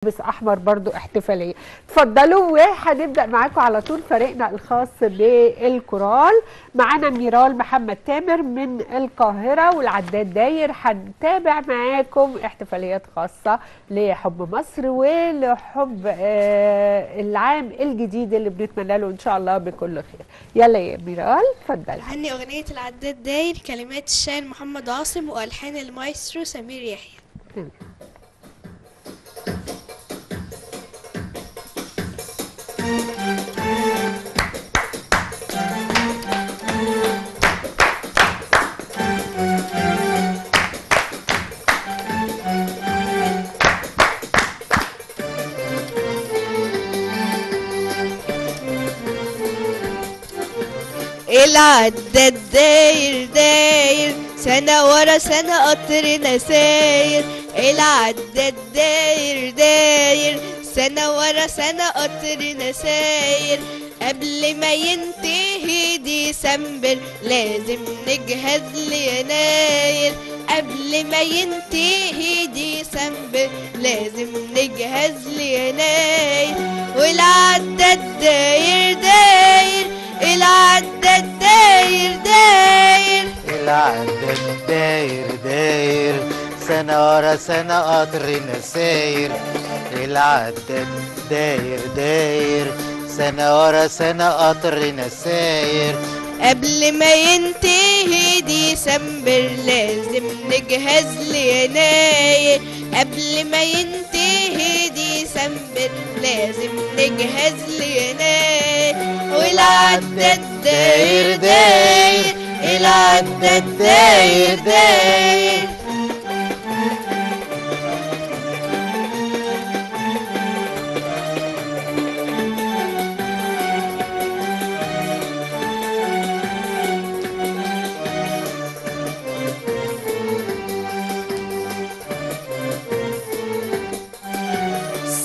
لابس احمر برضو احتفاليه. اتفضلوا وهنبدا معاكم على طول فريقنا الخاص بالكورال. معانا ميرال محمد تامر من القاهره والعداد داير. هنتابع معاكم احتفاليات خاصه لحب مصر ولحب العام الجديد اللي بنتمنى له ان شاء الله بكل خير. يلا يا ميرال اتفضلي. غني اغنيه العداد داير، كلمات الشاعر محمد عاصم والحان المايسترو سمير يحيى. العداد داير داير، سنة ورا سنة قطرنا ساير. العداد داير داير، سنة ورا سنة قطرنا ساير. قبل ما ينتهي ديسمبر لازم نجهز ليناير. قبل ما ينتهي ديسمبر لازم نجهز ليناير. والعداد داير داير، العداد داير داير، العداد داير داير، سنة ورا سنة قطرنا ساير. العداد داير داير، سنة ورا سنة قطرنا ساير. قبل ما ينتهي ديسمبر لازم نجهز ليناير. قبل ما ينتهي ديسمبر لازم نجهز ليناير. والعداد داير داير، العداد داير داير.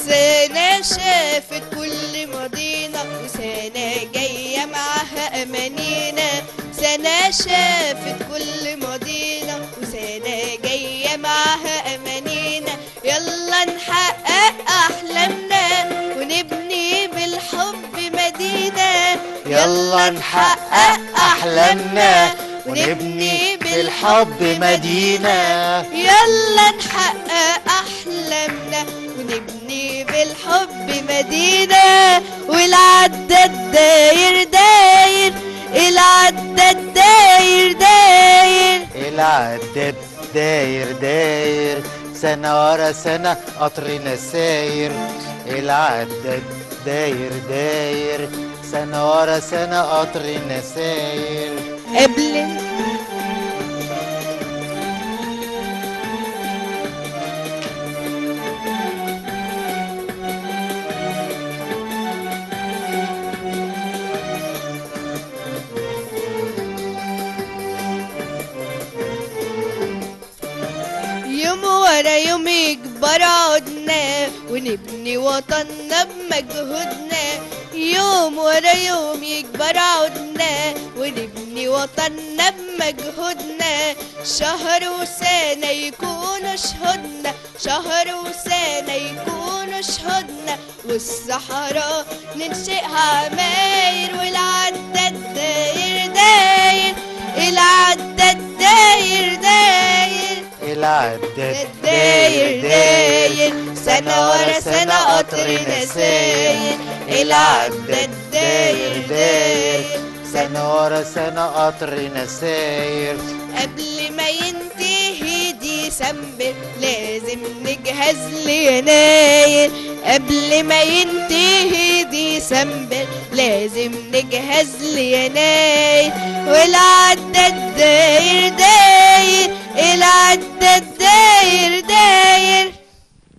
سنة شافت كل ماضينا وسنة جاية معاها أمانينا. سنة شافت كل ماضينا وسنة جاية معاها أمانينا. يلا نحقق أحلامنا ونبني بالحب مدينة. يلا نحقق أحلامنا ونبني بالحب مدينة. يلا نحقق أحلامنا ونبني بالحب مدينة. والعداد داير داير، العداد داير داير، العداد داير داير، سنة ورا سنة قطرنا ساير. العداد داير داير، سنة ورا سنة قطرنا ساير. قبل يوم ورا يوم يكبر عودنا ونبني وطننا بمجهودنا. يوم ورا يوم يكبر عودنا ونبني وطننا بمجهودنا. شهر وسنة يكونوا شهودنا، شهر وسنة يكونوا شهودنا. والصحراء ننشئها عماير. والعداد داير داير، العداد داير داير، العداد داير داير، سنة ورا سنة قطرنا ساير. العداد داير داير، سنة ورا سنة قطرنا ساير. قبل ما ينتهي ديسمبر لازم نجهز ليناير. قبل ما ينتهي ديسمبر لازم نجهز ليناير. والعداد داير داير، العداد داير داير.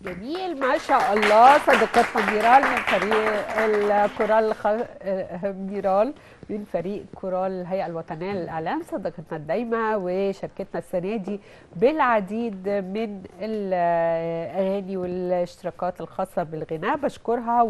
جميل ما شاء الله. صديقتنا ميرال من فريق الكورال ميرال من فريق كورال الهيئة الوطنية للإعلام، صديقتنا الدايمة وشاركتنا السنة دي بالعديد من الأغاني والاشتراكات الخاصة بالغناء. بشكرها